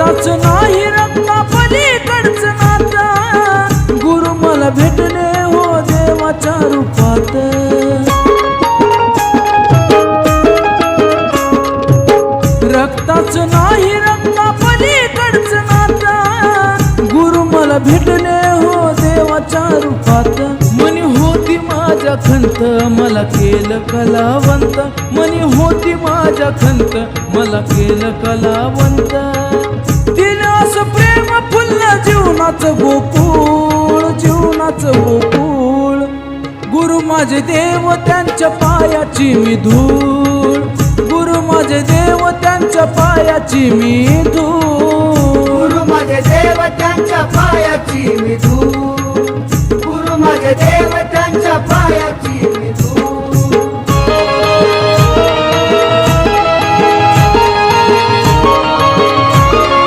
रक्ताच नाही रक्ता पलीकडचं नातं, गुरु मला भेटले हो देवाच्या रूपात। रक्ताच नाही रक्ता पलीकडचं नातं, गुरु मला भेटले हो देवाच्या रूपात। मनी होती माझ्या खंत मला केलं कलावंत, मनी होती माझ्या खंत मला केलं कलावंत। तिने असं प्रेम फुललं जीवनाचं गोकुळ, जीवनाचं गोकुळ। गुरु माझे देव त्यांच्या पायाची मी धूळ, गुरु माझे देव त्यांच्या पायाची मी धूळ।